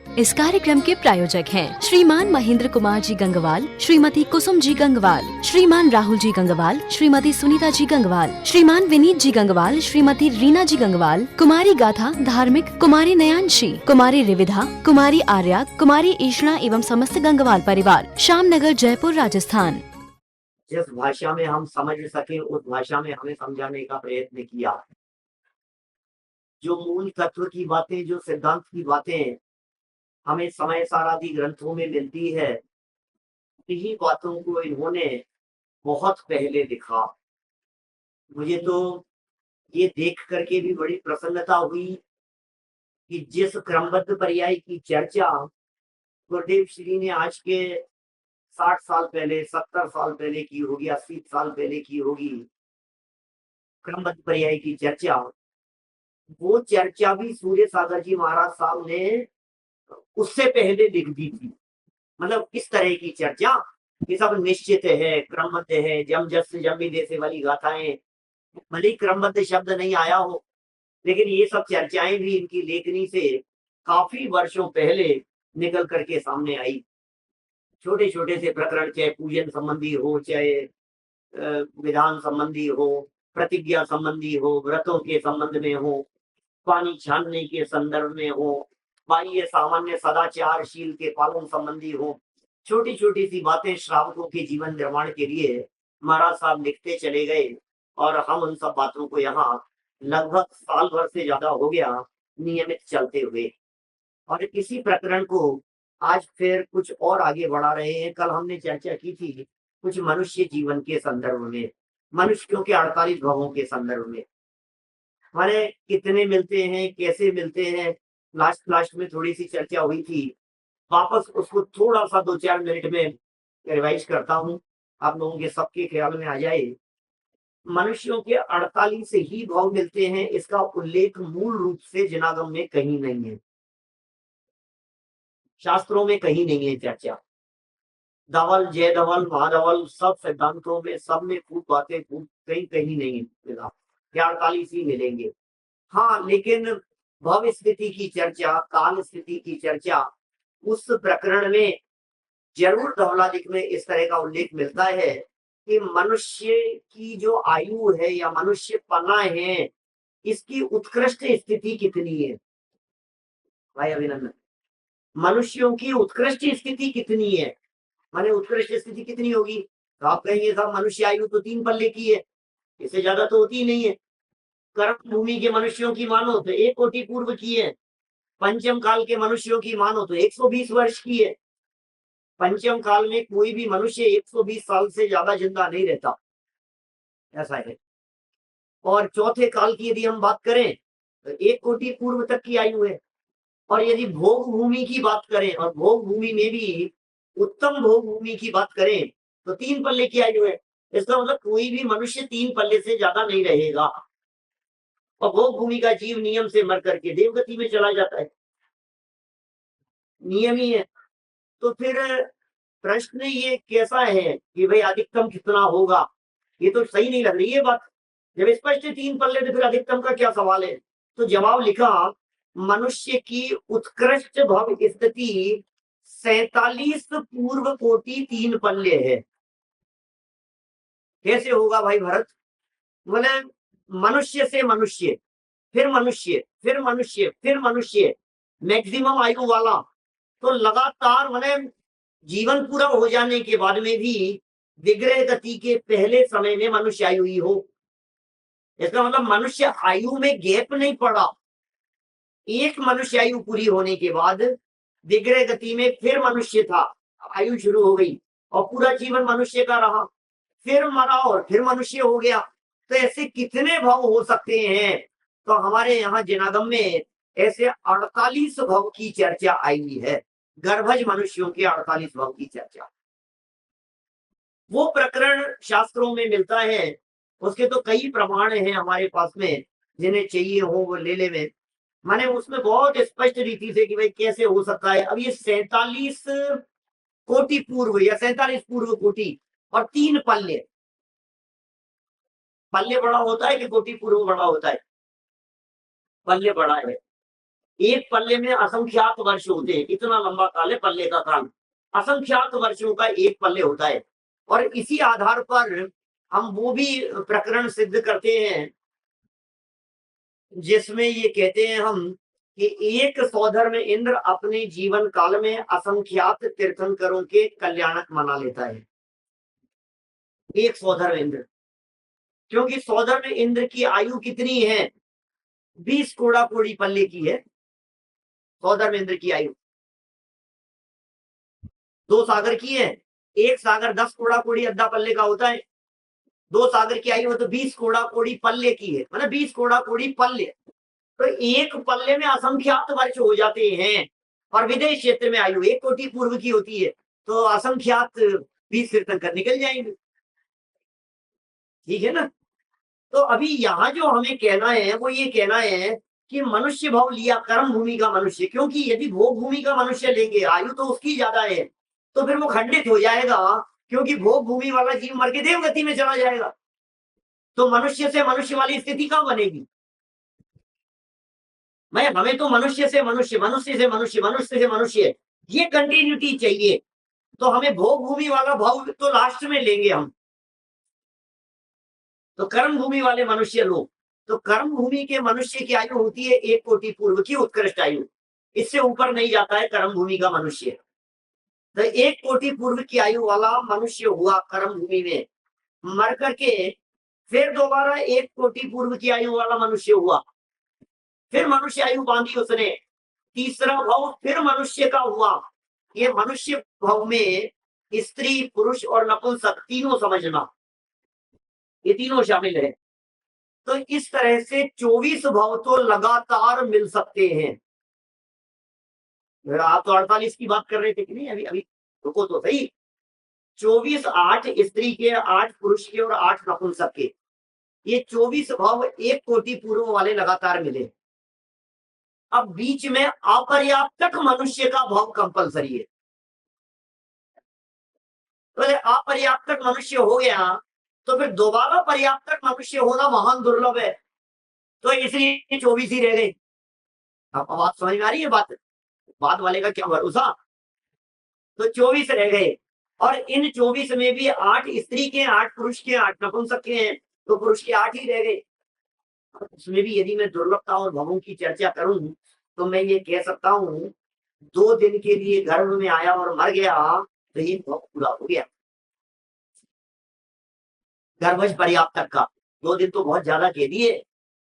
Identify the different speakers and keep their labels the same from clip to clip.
Speaker 1: इस कार्यक्रम के प्रायोजक हैं श्रीमान महेंद्र कुमार जी गंगवाल, श्रीमती कुसुम जी गंगवाल, श्रीमान राहुल जी गंगवाल, श्रीमती सुनीता जी गंगवाल, श्रीमान विनीत जी गंगवाल, श्रीमती रीना जी गंगवाल, कुमारी गाथा धार्मिक, कुमारी नयानशी, कुमारी रिविधा, कुमारी आर्या, कुमारी ईशना एवं समस्त गंगवाल परिवार, श्यामनगर, जयपुर, राजस्थान।
Speaker 2: जिस भाषा में हम समझ सके उस भाषा में हमें समझाने का प्रयत्न किया। जो मूल तत्व की बातें, जो सिद्धांत की बातें हमें समय सार आदि ग्रंथों में मिलती है, इन्हीं बातों को इन्होंने बहुत पहले लिखा। मुझे तो ये देख करके भी बड़ी प्रसन्नता हुई कि जिस क्रमबद्ध पर्याय की चर्चा गुरुदेव श्री ने आज के 60 साल पहले, 70 साल पहले की होगी, 80 साल पहले की होगी, क्रमबद्ध पर्याय की चर्चा, वो चर्चा भी सूर्य सागर जी महाराज साहब ने उससे पहले लिख दी थी। मतलब इस तरह की चर्चा ये सब निश्चित है, क्रमबद्ध है, जम जस जम भी देसे वाली गाथाएं, भले ही क्रमबद्ध शब्द नहीं आया हो, लेकिन ये सब चर्चाएं भी इनकी लेखनी से काफी वर्षों पहले निकल करके सामने आई। छोटे छोटे से प्रकरण, चाहे पूजन संबंधी हो, चाहे विधान संबंधी हो, प्रतिज्ञा संबंधी हो, व्रतों के संबंध में हो, पानी छानने के संदर्भ में हो, बाह्य सामान्य सदाचारशील के पालन संबंधी हो, छोटी छोटी सी बातें श्रावकों के जीवन निर्माण के लिए महाराज साहब लिखते चले गए और हम उन सब बातों को यहाँ लगभग साल भर से ज्यादा हो गया नियमित चलते हुए, और इसी प्रकरण को आज फिर कुछ और आगे बढ़ा रहे हैं। कल हमने चर्चा की थी कुछ मनुष्य जीवन के संदर्भ में, मनुष्यों के 48 भावों के संदर्भ में, माने कितने मिलते हैं, कैसे मिलते हैं, लास्ट लास्ट में थोड़ी सी चर्चा हुई थी। वापस उसको थोड़ा सा 2-4 मिनट में रिवाइज करता हूँ, आप लोगों के सबके ख्याल में आ जाए। मनुष्यों के 48 ही भाव मिलते हैं, इसका उल्लेख मूल रूप से जनागम में कहीं नहीं है, शास्त्रों में कहीं नहीं है चर्चा। धवल, जय धवल, महाधवल सब सिद्धांतों में, सब में खूब बातें, खूब कहीं कहीं नहीं मिला, 48 ही मिलेंगे। हाँ, लेकिन भव स्थिति की चर्चा, काल स्थिति की चर्चा, उस प्रकरण में जरूर धवलादिक में इस तरह का उल्लेख मिलता है कि मनुष्य की जो आयु है या मनुष्य पना है, इसकी उत्कृष्ट स्थिति कितनी है। भाई अभिनंदन, मनुष्यों की उत्कृष्ट स्थिति कितनी है, माने उत्कृष्ट स्थिति कितनी होगी। तो आप कहेंगे साहब मनुष्य आयु तो 3 पल्ले की है, इससे ज्यादा तो होती ही नहीं है। कर्म भूमि के मनुष्यों की मानो तो 1 कोटि पूर्व की है, पंचम काल के मनुष्यों की मानो तो 120 वर्ष की है। पंचम काल में कोई भी मनुष्य 120 साल से ज्यादा जिंदा नहीं रहता, ऐसा है। और चौथे काल की यदि हम बात करें तो 1 कोटि पूर्व तक की आयु है। और यदि भोग भूमि की बात करें, और भोग भूमि में भी उत्तम भोग भूमि की बात करें, तो 3 पल्ले की आयु है। इसका मतलब कोई भी मनुष्य 3 पल्ले से ज्यादा नहीं रहेगा, और भोग भूमि का जीव नियम से मर करके देवगति में चला जाता है, नियम ही है। तो फिर प्रश्न ये कैसा है कि भाई अधिकतम कितना होगा, ये तो सही नहीं लग रही है बात। जब स्पष्ट 3 पल्ले तो फिर अधिकतम का क्या सवाल है। तो जवाब लिखा, मनुष्य की उत्कृष्ट भव स्थिति 47 पूर्व कोटि 3 पल्ले है। कैसे होगा भाई भरत, बोले मनुष्य से मनुष्य, फिर मनुष्य, फिर मनुष्य, फिर मनुष्य, मैक्सिमम आयु वाला, तो लगातार मैंने जीवन पूरा हो जाने के बाद में भी विग्रह गति के पहले समय में मनुष्य आयु ही हो। इसका मतलब मनुष्य आयु में गैप नहीं पड़ा, एक मनुष्य आयु पूरी होने के बाद विग्रह गति में फिर मनुष्य था, आयु शुरू हो गई और पूरा जीवन मनुष्य का रहा, फिर मरा और फिर मनुष्य हो गया। तो ऐसे कितने भाव हो सकते हैं। तो हमारे यहाँ जनागम में ऐसे 48 भाव की चर्चा आई है, गर्भज मनुष्यों के 48 भाव की चर्चा। वो प्रकरण शास्त्रों में मिलता है, उसके तो कई प्रमाण हैं हमारे पास में, जिन्हें चाहिए हो वो ले ले में। माने उसमें बहुत स्पष्ट रीति से कि भाई कैसे हो सकता है। अब ये 47 कोटि पूर्व या 47 पूर्व कोटि और 3 पल्ले, पल्ले बड़ा होता है कि कोटि पूर्व बड़ा होता है, पल्ले बड़ा है। एक पल्ले में असंख्यात वर्ष होते हैं, इतना लंबा काल है पल्ले का काल, असंख्यात वर्षों का एक पल्ले होता है। और इसी आधार पर हम वो भी प्रकरण सिद्ध करते हैं जिसमें ये कहते हैं हम कि एक सौधर में इंद्र अपने जीवन काल में असंख्यात तीर्थंकरों के कल्याणक मना लेता है। एक सौधर में इंद्र, क्योंकि सौधर में इंद्र की आयु कितनी है? 20 कोड़ा कोड़ी पल्ले की है सौधर में इंद्र की आयु। 2 सागर की है, एक सागर 10 कोड़ा कोड़ी अद्धा पल्ले का होता है, 2 सागर की आयु तो 20 कोड़ा कोड़ी पल्ले की है, मतलब 20 कोड़ा कोड़ी पल्ले। तो एक पल्ले में असंख्यात वर्ष हो जाते हैं। और विदेश क्षेत्र में आयु 1 कोटि पूर्व की होती है, तो असंख्यात 20 तीर्थंकर निकल जाएंगे। ठीक है ना? तो अभी यहाँ जो हमें कहना है वो ये कहना है कि मनुष्य भाव लिया कर्म भूमि का मनुष्य, क्योंकि यदि भोग भूमि का मनुष्य लेंगे, आयु तो उसकी ज्यादा है, तो फिर वो खंडित हो जाएगा, क्योंकि भोग भूमि वाला जीव मर के देवगति में चला जाएगा। तो मनुष्य से मनुष्य वाली स्थिति कहाँ बनेगी? मैं हमें तो मनुष्य से मनुष्य, मनुष्य से मनुष्य, मनुष्य से मनुष्य, ये कंटिन्यूटी चाहिए। तो हमें भोग भूमि वाला भाव तो लास्ट में लेंगे हम। तो कर्म भूमि वाले मनुष्य लोग, तो कर्म भूमि के मनुष्य की आयु होती है 1 कोटि पूर्व की उत्कृष्ट आयु, इससे ऊपर नहीं जाता है कर्म भूमि का मनुष्य। तो 1 कोटि पूर्व की आयु वाला मनुष्य हुआ कर्म भूमि में, मर करके फिर दोबारा 1 कोटि पूर्व की आयु वाला मनुष्य हुआ, फिर मनुष्य आयु बांधी उसने, तीसरा भाव फिर मनुष्य का हुआ। ये मनुष्य भाव में स्त्री, पुरुष और नपुंसक तीनों समझना, ये तीनों शामिल है। तो इस तरह से 24 भाव तो लगातार मिल सकते हैं। आप तो 48 की बात कर रहे थे कि नहीं? अभी अभी रुको तो सही। 24, 8 स्त्री के, 8 पुरुष के और 8 नपुंसक के, ये 24 भाव 1 कोटि पूर्व वाले लगातार मिले। अब बीच में अपर्याप्तक मनुष्य का भाव कंपलसरी है। तो अपर्याप्तक मनुष्य हो गया तो फिर दोबारा पर्याप्तक मनुष्य होना महान दुर्लभ है, तो इसलिए 24 ही रह गए। आपको बात समझ में आ रही है? बात वाले का क्या भरोसा। तो 24 रह गए, और इन 24 में भी 8 स्त्री के, 8 पुरुष के, 8 नपुंसक के हैं, तो पुरुष के 8 ही रह गए। उसमें भी यदि मैं दुर्लभता और भवों की चर्चा करूं तो मैं ये कह सकता हूं 2 दिन के लिए गर्भ में आया और मर गया तो ये बहुत पूरा हो गया। गर्भज पर्याप्तक का 2 दिन तो बहुत ज्यादा कह दिए।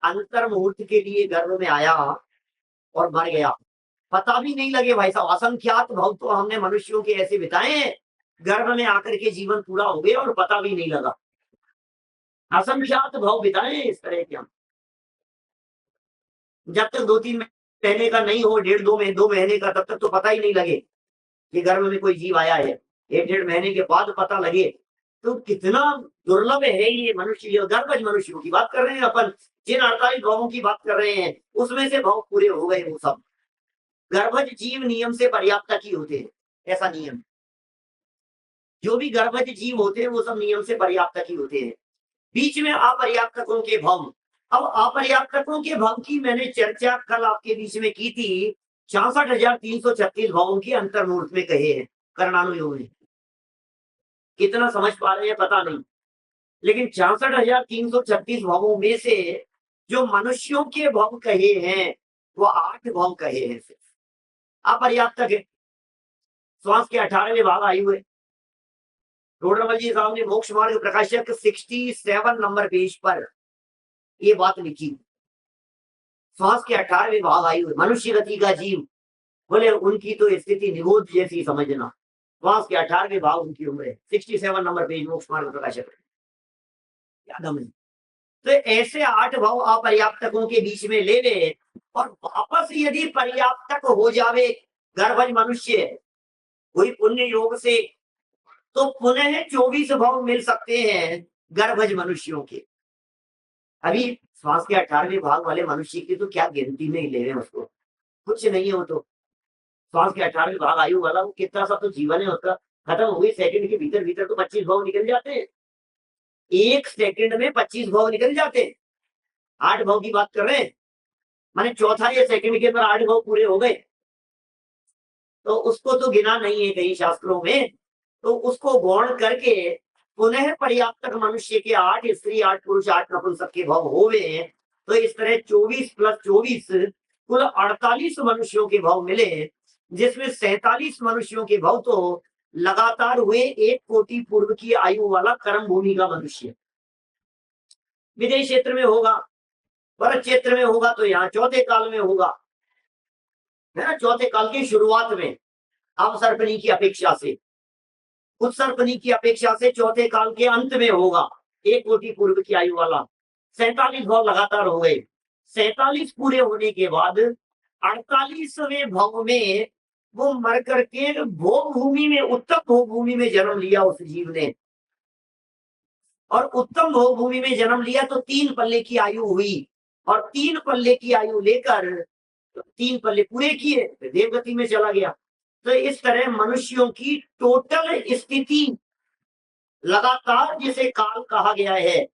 Speaker 2: अंतर मुहूर्त के लिए गर्भ में आया और मर गया, पता भी नहीं लगे भाई साहब। असंख्यात भव तो हमने मनुष्यों के ऐसे बिताए हैं, गर्भ में आकर के जीवन पूरा हो गया और पता भी नहीं लगा। असंख्यात भव बिताए इस तरह के हम, जब तक 2-3 महीने का नहीं हो, 1.5-2 महीने का, तब तक तो पता ही नहीं लगे कि गर्भ में कोई जीव आया है। 1-1.5 महीने के बाद पता लगे, तो कितना दुर्लभ है ये मनुष्य। गर्भज मनुष्यों की बात कर रहे हैं अपन, जिन 48 भावों की बात कर रहे हैं उसमें से भाव पूरे हो गए वो सब। गर्भज जीव नियम से पर्याप्त ही होते हैं, ऐसा नियम। जो भी गर्भज जीव होते हैं वो सब नियम से पर्याप्त ही होते हैं। बीच में अपर्याप्तकों के भव, अब अपर्याप्तकों के भव की मैंने चर्चा कल आपके बीच में की थी। 66,336 भावों की अंतर्मुहूर्त में कहे हैं कर्णानुयोग ने। कितना समझ पा रहे हैं पता नहीं, लेकिन 66,336 भावों में से जो मनुष्यों के भाव कहे हैं वो 8 भाव कहे हैं, सिर्फ अपर्याप्तक है। श्वास के 18वें भाग आयु है। रोडरमल जी साहब ने मोक्ष मार्ग प्रकाशक 67 नंबर पेज पर ये बात लिखी। श्वास के 18वें भाग आयु है, मनुष्य गति का जीव, बोले उनकी तो स्थिति निगोद जैसी समझना। श्वास के 18वें भाग उनकी उम्र है। 67 नंबर पेज मोक्ष मार्ग प्रकाशक, याद हमें। तो ऐसे 8 भाव अपर्याप्तकों के बीच में ले ले, और वापस यदि पर्याप्तक हो जावे गर्भज मनुष्य कोई पुण्य योग से, तो पुनः 24 भाव मिल सकते हैं गर्भज मनुष्यों के। अभी श्वास के 18वें भाग वाले मनुष्य की तो क्या गिनती में ही ले रहे हैं उसको, कुछ नहीं है वो तो। श्वास के 18वें भाग आयु वाला वो कितना सा तो जीवन है उसका, खत्म हुए सेकंड के भीतर भीतर तो 25 भाव निकल जाते हैं। 1 सेकंड में 25 भाव निकल जाते हैं। 8 भाव की बात कर रहे हैं, माने चौथा या सेकंड के अंदर 8 भाव पूरे हो गए, तो उसको तो गिना नहीं है कई शास्त्रों में, तो उसको गौण करके पुनः पर्याप्तक मनुष्य के 8 स्त्री 8 पुरुष 8 नपुंसक के भाव हो गए हैं। तो इस तरह 24 प्लस 24 कुल 48 मनुष्यों के भाव मिले, जिसमें 47 मनुष्यों के भाव तो लगातार हुए 1 कोटि पूर्व की आयु वाला कर्म भूमि का मनुष्य। विदेश क्षेत्र में होगा, भरत क्षेत्र में होगा, तो यहाँ चौथे काल में होगा, है ना, चौथे काल की शुरुआत में अवसर्पणी की अपेक्षा से, उत्सर्पणी की अपेक्षा से चौथे काल के अंत में होगा 1 कोटि पूर्व की आयु वाला। 47 भाव लगातार हो गए। 47 पूरे होने के बाद 48वें भाव में वो मर करके भोग भूमि में, उत्तम भोग भूमि में जन्म लिया उस जीव ने, और उत्तम भोग भूमि में जन्म लिया तो 3 पल्ले की आयु हुई, और 3 पल्ले की आयु लेकर 3 पल्ले पूरे किए, फिर देवगति में चला गया। तो इस तरह मनुष्यों की टोटल स्थिति लगातार, जिसे काल कहा गया है,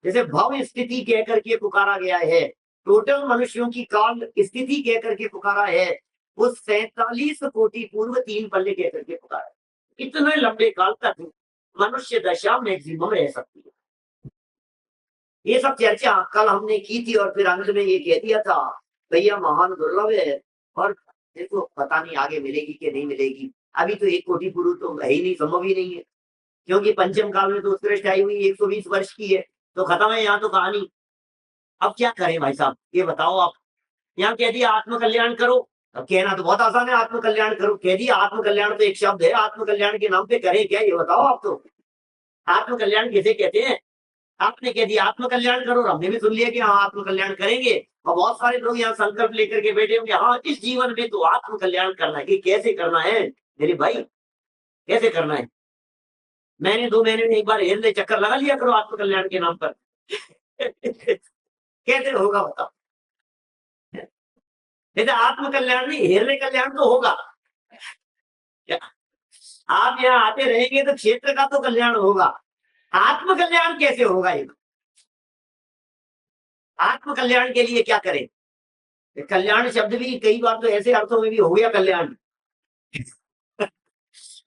Speaker 2: जैसे भव स्थिति कह करके पुकारा गया है, टोटल मनुष्यों की काल स्थिति कह करके पुकारा है, वो 47 कोटि पूर्व 3 पल्ले कह करके पुकारा है। इतने लंबे काल तक मनुष्य दशा मैक्सिमम रह सकती है। ये सब चर्चा कल हमने की थी, और फिर अंत में ये कह दिया था भैया महान दुर्लभ है, और देखो पता नहीं आगे मिलेगी कि नहीं मिलेगी। अभी तो 1 कोटि पूर्व तो है ही नहीं, संभव ही नहीं है, क्योंकि पंचम काल में तो उत्कृष्ट आयु हुई 120 वर्ष की है, तो खत्म है यहाँ तो कहानी। अब क्या करें भाई साहब, ये बताओ आप। यहाँ कह दिया आत्म कल्याण करो, अब कहना तो बहुत आसान है, आत्म कल्याण करो, कह दिया आत्म कल्याण तो एक शब्द है, आत्म कल्याण के नाम पे करें क्या, ये बताओ आप। तो आत्म कल्याण किसे कहते हैं? आपने कह दिया आत्म कल्याण करो, हमने भी सुन लिया कि हाँ आत्म कल्याण करेंगे, और बहुत सारे लोग यहाँ संकल्प लेकर के बैठे होंगे, हाँ इस जीवन में तो आत्म कल्याण करना है। कि कैसे करना है मेरे भाई, कैसे करना है? महीने 2 महीने में एक बार हेलने चक्कर लगा लिया करो आत्म कल्याण के नाम पर। कैसे होगा बताओ? नहीं तो आत्म कल्याण नहीं, हेरने कल्याण तो होगा। क्या आप यहाँ आते रहेंगे तो क्षेत्र का तो कल्याण होगा, आत्म कल्याण कैसे होगा? ये आत्म कल्याण के लिए क्या करें? कल्याण शब्द भी कई बार तो ऐसे अर्थों में भी हो गया कल्याण,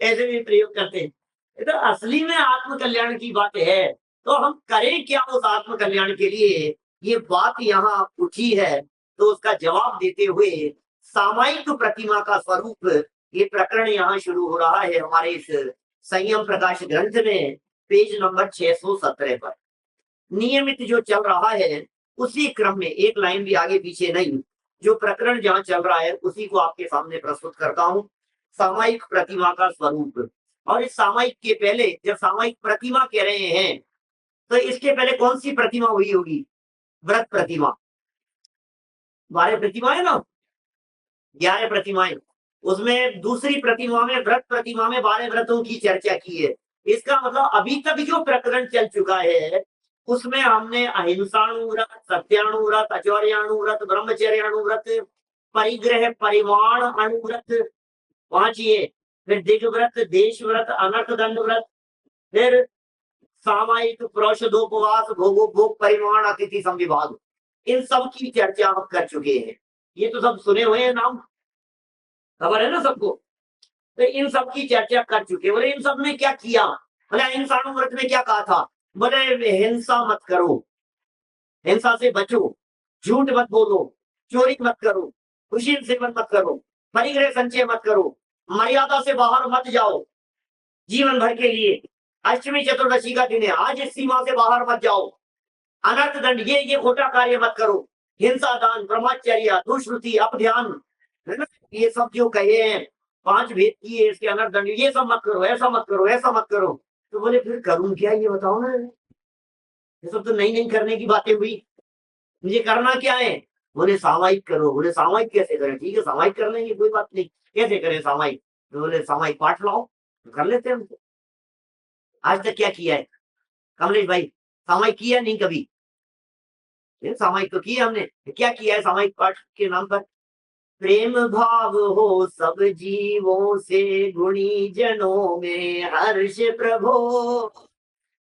Speaker 2: ऐसे भी प्रयोग करते हैं। तो असली में आत्म कल्याण की बात है, तो हम करें क्या उस आत्म कल्याण के लिए, ये बात यहाँ उठी है। तो उसका जवाब देते हुए सामायिक प्रतिमा का स्वरूप, ये प्रकरण यहाँ शुरू हो रहा है हमारे इस संयम प्रकाश ग्रंथ में, पेज नंबर 617 पर। नियमित जो चल रहा है उसी क्रम में, एक लाइन भी आगे पीछे नहीं, जो प्रकरण जहाँ चल रहा है उसी को आपके सामने प्रस्तुत करता हूँ। सामायिक प्रतिमा का स्वरूप। और इस सामायिक के पहले, जब सामायिक प्रतिमा कह रहे हैं, तो इसके पहले कौन सी प्रतिमा हुई होगी? व्रत प्रतिमा। 12 प्रतिमाएं ना, 11 प्रतिमाएं, उसमें दूसरी प्रतिमा में, व्रत प्रतिमा में 12 व्रतों की चर्चा की है। इसका मतलब अभी तक जो प्रकरण चल चुका है उसमें हमने अहिंसाणुव्रत, सत्याणुव्रत, अचौर्याणुव्रत, ब्रह्मचर्याणुव्रत, परिग्रह परिमाण अणुव्रत, पहुंचिए, फिर दिग्व्रत, देश व्रत, अनर्थ दंड व्रत, फिर सामायिक प्रोषदोपवास, भोग परिमाण, अतिथि संविभाग, इन सब की चर्चा हम कर चुके हैं। ये तो सब सुने हुए हैं नाम, खबर है ना सबको। तो इन सब की चर्चा कर चुके। बोले इन सब में क्या किया? बोले अहिंसाणु व्रत में क्या कहा था? बोले हिंसा मत करो, हिंसा से बचो, झूठ मत बोलो, चोरी मत करो, खुशी सेवन मत करो, परिग्रह संचय मत करो, मर्यादा से बाहर मत जाओ जीवन भर के लिए। अष्टमी चतुर्दशी का दिन है, आज इस सीमा से बाहर मत जाओ। अनर्थ दंड, ये खोटा कार्य मत करो। हिंसा दान, ब्रह्मचर्य, दुष्कृति, अपध्यान, है ना, ये सब जो कहे हैं 5 भेद किए इसके अनर्थ दंड, ये सब मत करो, ऐसा मत करो, ऐसा मत करो। तो बोले फिर करूं क्या, ये बताओ ना। ये सब तो नहीं करने की बातें हुई, मुझे करना क्या है? बोले सामायिक करो। बोले सामायिक कैसे करें? ठीक है सामायिक कर लेंगे, कोई बात नहीं, कैसे करें सामायिक? तो बोले सामायिक पाठ लाओ, तो कर लेते हैं हम। आज तक क्या किया है कमलेश भाई? सामायिक किया नहीं कभी? सामायिक तो किया हमने, क्या किया है सामायिक पाठ के नाम पर? प्रेम भाव हो सब जीवों से, गुणी जनों में हर्ष प्रभो,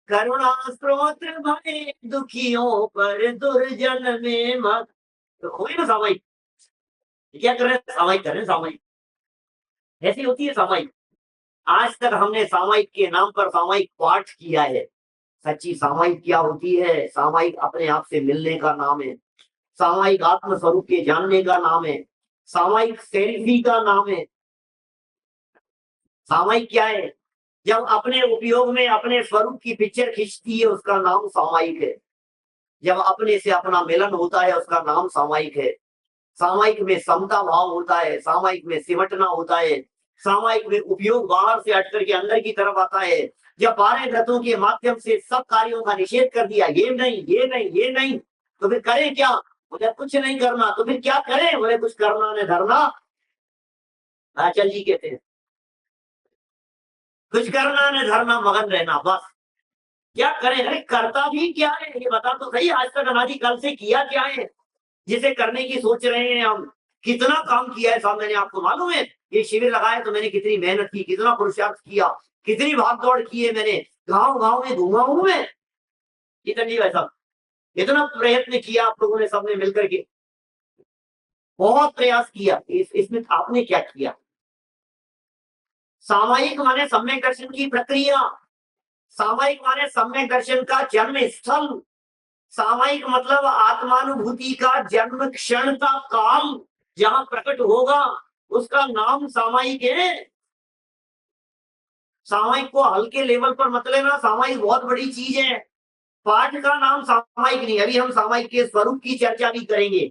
Speaker 2: करुणा स्रोत भरे दुखियों पर, दुर्जन में मत तो हो गई ना सामायिक। क्या कर रहे हैं? सामायिक कर रहे हैं, सामायिक। ऐसी होती है सामायिक। आज तक हमने सामायिक के नाम पर सामायिक पाठ किया है। सच्ची सामायिक क्या होती है? सामायिक अपने आप से मिलने का नाम है। सामायिक आत्म स्वरूप के जानने का नाम है। सामायिक सेल्फी का नाम है। सामायिक क्या है? जब अपने उपयोग में अपने स्वरूप की पिक्चर खींचती है, उसका नाम सामायिक है। जब अपने से अपना मिलन होता है, उसका नाम सामायिक है। सामायिक में समता भाव होता है, सामायिक में सिमटना होता है, सामायिक में उपयोग बाहर से हट करके अंदर की तरफ आता है। जब 12 ग्रंथों के माध्यम से सब कार्यों का निषेध कर दिया, ये नहीं, ये नहीं, ये नहीं, तो फिर करें क्या? बोले कुछ नहीं करना। तो फिर क्या करें? बोले कुछ करना न धरना। आचार्य जी कहते हैं कुछ करना न धरना, मगन रहना, बस। क्या करें? अरे करता भी क्या है ये बता तो सही। आज तक अनादिकाल से किया क्या है जिसे करने की सोच रहे हैं हम? कितना काम किया है साहब मैंने, आपको मालूम है? ये शिविर लगाया तो मैंने कितनी मेहनत की, कितना पुरुषार्थ किया, कितनी भाग दौड़ की है मैंने। गांव गांव में घूमा हूं मैं। जी भाई साहब, इतना प्रयत्न किया आप लोगों ने सबने मिलकर के, बहुत प्रयास किया। इसमें आपने क्या किया? सामायिक माने सम्यक दर्शन की प्रक्रिया। सामायिक माने सम्यक दर्शन का जन्म स्थल। सामायिक मतलब आत्मानुभूति का जन्म क्षण का काल जहां प्रकट होगा, उसका नाम सामायिक है। सामायिक को हल्के लेवल पर मत लेना, सामायिक बहुत बड़ी चीज है। पाठ का नाम सामायिक नहीं। अभी हम सामायिक के स्वरूप की चर्चा भी करेंगे,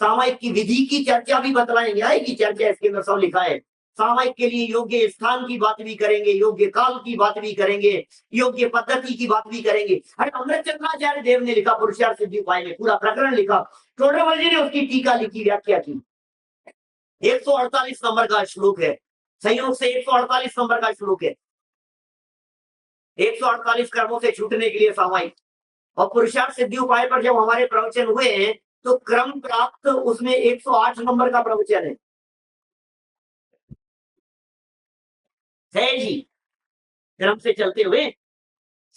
Speaker 2: सामायिक की विधि की चर्चा भी बतलाएंगे, आएगी चर्चा, इसके अंदर सब लिखा है। सामायिक के लिए योग्य स्थान की बात भी करेंगे, योग्य काल की बात भी करेंगे, योग्य पद्धति की बात भी करेंगे। अरे अमृत चंद्राचार्य देव ने लिखा, पुरुषार्थ सिद्धि उपाय में पूरा प्रकरण लिखा। टोडरमल जी ने उसकी टीका लिखी, व्याख्या की। 148 नंबर का श्लोक है, संयोग से 148 नंबर का श्लोक है। 148 कर्मों से छूटने के लिए सामायिक। और पुरुषार्थ सिद्धि उपाय पर जब हमारे प्रवचन हुए हैं, तो क्रम प्राप्त उसमें 108 नंबर का प्रवचन है। है जी, क्रम से चलते हुए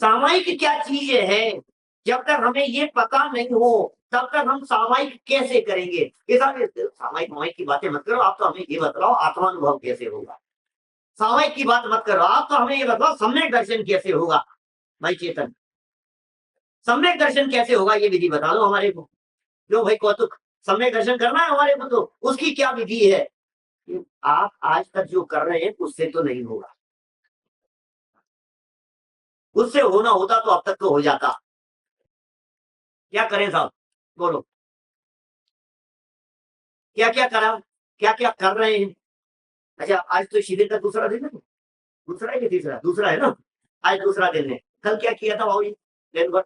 Speaker 2: सामायिक क्या चीज है, जब तक हमें ये पता नहीं हो तब तक हम सामायिक कैसे करेंगे? ये सामायिक मायिक की बातें मत करो, आप तो हमें ये बताओ आत्मानुभव कैसे होगा। सामायिक की बात मत करो, आप तो हमें ये बताओ सम्यक दर्शन कैसे होगा। भाई चेतन, सम्यक दर्शन कैसे होगा ये विधि बता दो हमारे को। जो भाई कौतुक, सम्यक दर्शन करना है हमारे को, तो उसकी क्या विधि है? आप आज तक जो कर रहे हैं उससे तो नहीं होगा। उससे होना होता तो अब तक तो हो जाता। क्या करें साहब, बोलो। क्या क्या करा, क्या क्या कर रहे हैं? अच्छा, आज तो शिविर का दूसरा दिन है। दूसरा है कि तीसरा? दूसरा है ना। आज दूसरा दिन है। कल क्या किया था भाई? दिन भर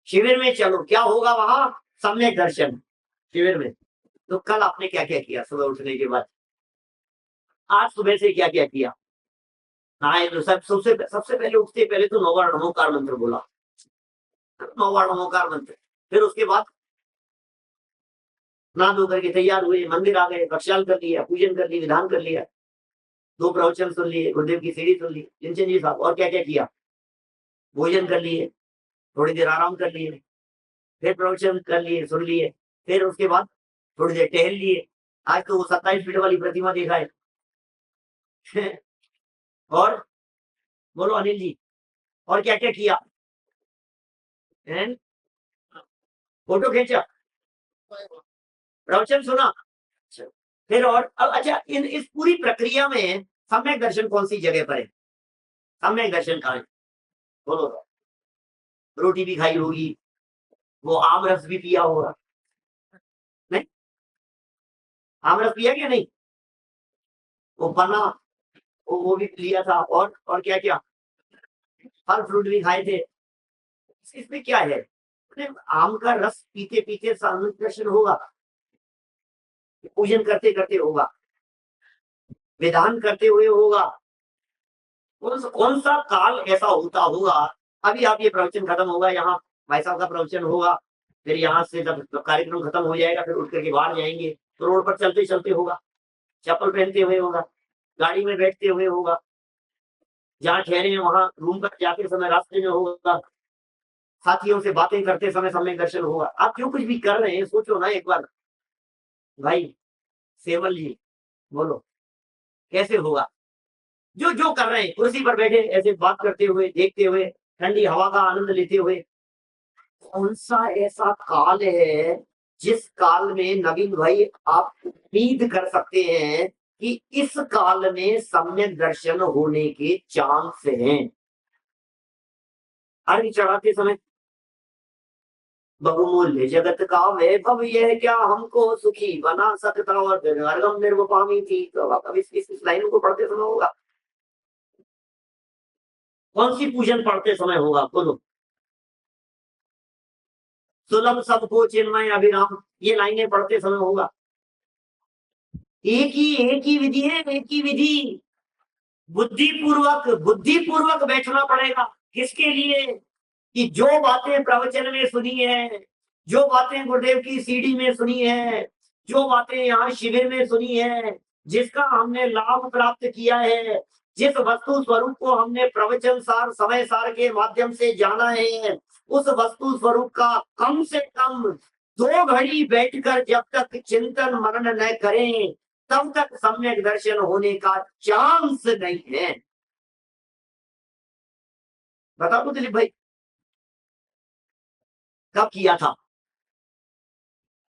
Speaker 2: शिविर में चलो, क्या होगा वहां? सम्यक दर्शन शिविर में। तो कल आपने क्या क्या किया सुबह उठने के बाद? आज सुबह से क्या क्या किया? नहाए तो सबसे सबसे पहले उठते पहले तो नौबार नमोकार मंत्र बोला। नौबार नमोकार मंत्र। फिर उसके बाद नहा धो करके तैयार हुए, मंदिर आ गए, प्रक्षाल कर लिया, पूजन कर लिया, विधान कर लिया, 2 प्रवचन सुन लिए, गुरुदेव की सीढ़ी सुन ली, जिनचन जी साहब। और क्या क्या किया? भोजन कर लिए, थोड़ी देर आराम कर लिए, फिर प्रवचन कर लिए, सुन लिए, फिर उसके बाद थोड़ी देर टहल लिए। आज तो वो 27 फीट वाली प्रतिमा देखा है। और बोलो अनिल जी, और क्या क्या किया? फोटो खींचा, प्रवचन सुना। अच्छा, फिर और अच्छा, इन इस पूरी प्रक्रिया में सम्यक दर्शन कौन सी जगह पर है? सम्यक दर्शन कहाँ है? बोलो। रोटी भी खाई होगी, वो आम रस भी पिया होगा, नहीं? आम रस पिया क्या? नहीं, वो बना, वो भी लिया था। और क्या क्या? फल फ्रूट भी खाए थे। इसमें क्या है? आम का रस पीते पीते सम्यक दर्शन होगा, पूजन करते करते होगा, विधान करते हुए होगा। कौन सा काल ऐसा होता होगा? अभी आप ये प्रवचन खत्म होगा, यहाँ भाई साहब का प्रवचन होगा, फिर यहाँ से जब कार्यक्रम खत्म हो जाएगा फिर उठ करके बाहर जाएंगे, तो रोड पर चलते चलते होगा, चप्पल पहनते हुए होगा, गाड़ी में बैठते हुए होगा, जहाँ ठहरे हैं वहां रूम पर जाते समय रास्ते में होगा, साथियों से बातें करते समय सम्यक दर्शन होगा। आप जो कुछ भी कर रहे हैं सोचो ना एक बार, भाई सेवल जी बोलो कैसे होगा? जो जो कर रहे हैं कुर्सी पर बैठे ऐसे बात करते हुए, देखते हुए, ठंडी हवा का आनंद लेते हुए, कौन सा ऐसा काल है जिस काल में नवीन भाई आप उम्मीद कर सकते हैं कि इस काल में सम्यक दर्शन होने के चांस हैं? अर्घ चढ़ाते समय बहुमूल्य जगत का वैभव यह क्या हमको सुखी बना सकता और अर्घम निर्वपामी थी। तो अब इस लाइन को पढ़ते समय होगा, कौन सी पूजन पढ़ते समय होगा बोलो? सुलभ सबको चिन्मय अभिराम, ये लाइनें पढ़ते समय होगा। एक ही विधि है, एक ही विधि। बुद्धिपूर्वक बैठना पड़ेगा। किसके लिए? कि जो बातें प्रवचन में सुनी है, जो बातें गुरुदेव की सीडी में सुनी है, जो बातें यहाँ शिविर में सुनी है, जिसका हमने लाभ प्राप्त किया है, जिस वस्तु स्वरूप को हमने प्रवचन सार समय सार के माध्यम से जाना है, उस वस्तु स्वरूप का कम से कम 2 घड़ी बैठकर जब तक चिंतन मनन न करें तब तक सम्यक दर्शन होने का चांस नहीं है। बता दो दिलीप भाई, कब किया था,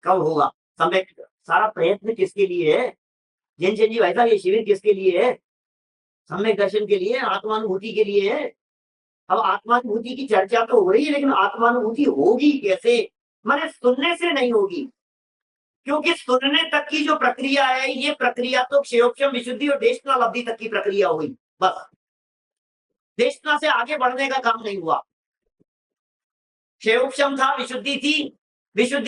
Speaker 2: कब होगा सम्यक? सारा प्रयत्न किसके लिए है? जैन जी भाई साहब, ये शिविर किसके लिए है? सम्यक दर्शन के लिए, आत्मानुभूति के लिए है। अब आत्मानुभूति की चर्चा तो हो रही है, लेकिन आत्मानुभूति होगी कैसे? माने सुनने से नहीं होगी, क्योंकि सुनने तक की जो प्रक्रिया है, ये प्रक्रिया तो क्षेयोक्षम विशुद्धि और देशना लब्धि तक की प्रक्रिया हुई, बस। देशना से आगे बढ़ने का काम नहीं हुआ। क्षेयोक्षम था, विशुद्धि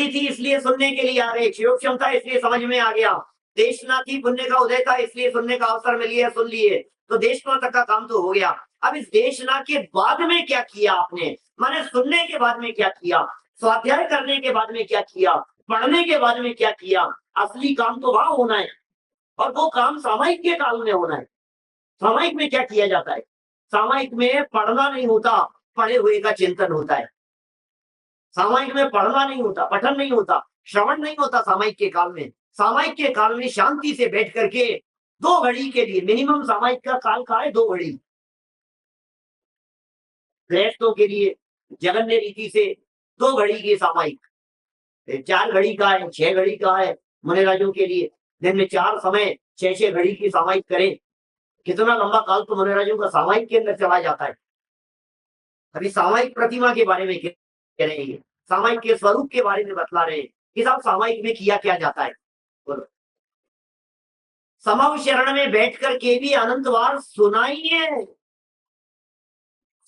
Speaker 2: थी इसलिए सुनने के लिए आ गए, क्षेयोक्षम था इसलिए समझ में आ गया, देशना थी, पुण्य का उदय था इसलिए सुनने का अवसर मिल गया, सुन लिए, तो देशना तक का काम तो हो गया। अब इस देशना के बाद में क्या किया आपने? माने सुनने के बाद में क्या किया, स्वाध्याय करने के बाद में क्या किया, पढ़ने के बाद में क्या किया? असली काम तो वहां होना है, और वो काम सामायिक के काल में होना है। सामायिक में क्या किया जाता है? सामायिक में पढ़ना नहीं होता, पढ़े हुए का चिंतन होता है। सामायिक में पढ़ना नहीं होता, पठन नहीं होता, श्रवण नहीं होता। सामायिक के काल में, सामायिक के काल में शांति से बैठ करके 2 घड़ी के लिए, मिनिमम सामायिक का काल का है 2 घड़ी। गृहस्थों के लिए जगन्य रीति से 2 घड़ी के सामायिक, 4 घड़ी का है, 6 घड़ी का है। मुनिराजों के लिए दिन में 4 समय 6-6 घड़ी की सामायिक करें। कितना लंबा काल तो मुनिराजों का सामायिक के अंदर चला जाता है। अभी सामायिक प्रतिमा के बारे में कह रहे हैं, सामायिक के स्वरूप के बारे में बतला रहे हैं कि साहब सामायिक में किया क्या जाता है। बोलो, समव शरण में बैठ करके भी अनंत बार सुनाइए।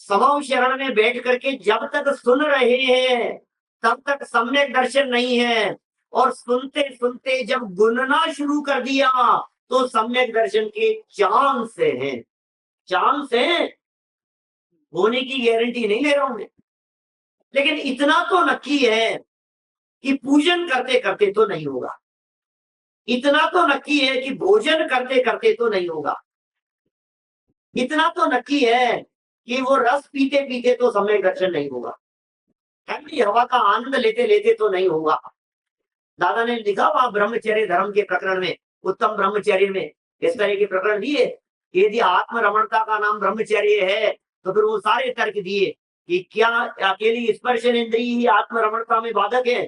Speaker 2: समव शरण में बैठ करके जब तक सुन रहे हैं तब तक सम्यक दर्शन नहीं है, और सुनते सुनते जब गुनना शुरू कर दिया तो सम्यक दर्शन के चांस हैं। चांस है, होने की गारंटी नहीं ले रहा हूं मैं, लेकिन इतना तो नक्की है कि पूजन करते करते तो नहीं होगा। इतना तो नक्की है कि भोजन करते करते तो नहीं होगा। इतना तो नक्की है कि वो रस पीते पीते तो सम्यक दर्शन नहीं होगा। ठंडी हवा का आनंद लेते लेते तो नहीं होगा। दादा ने लिखा वहां ब्रह्मचर्य धर्म के प्रकरण में, उत्तम ब्रह्मचर्य में इस तरह के प्रकरण दिए। यदि आत्मरमणता का नाम ब्रह्मचर्य है तो फिर वो सारे तर्क दिए कि क्या अकेली स्पर्शन इंद्रिय ही आत्मरमणता में बाधक है?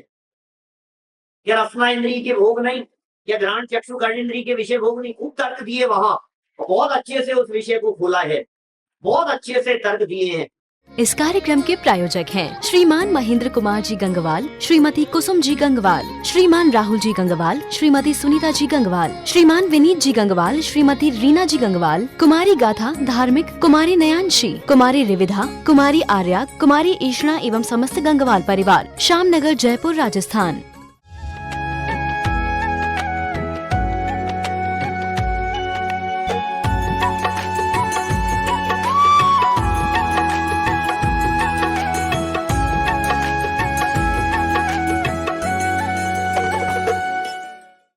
Speaker 2: क्या रसना इंद्रिय के भोग नहीं? क्या घ्राण चक्षु कर्ण इंद्रिय के विषय भोग नहीं? खूब तर्क दिए वहां, बहुत अच्छे से उस विषय को खोला है, बहुत अच्छे से तर्क दिए हैं।
Speaker 1: इस कार्यक्रम के प्रायोजक हैं श्रीमान महेंद्र कुमार जी गंगवाल, श्रीमती कुसुम जी गंगवाल, श्रीमान राहुल जी गंगवाल, श्रीमती सुनीता जी गंगवाल, श्रीमान विनीत जी गंगवाल, श्रीमती रीना जी गंगवाल, कुमारी गाथा धार्मिक, कुमारी नयांशी, कुमारी रिविधा, कुमारी आर्या, कुमारी ईशना एवं समस्त गंगवाल परिवार, श्यामनगर, जयपुर, राजस्थान।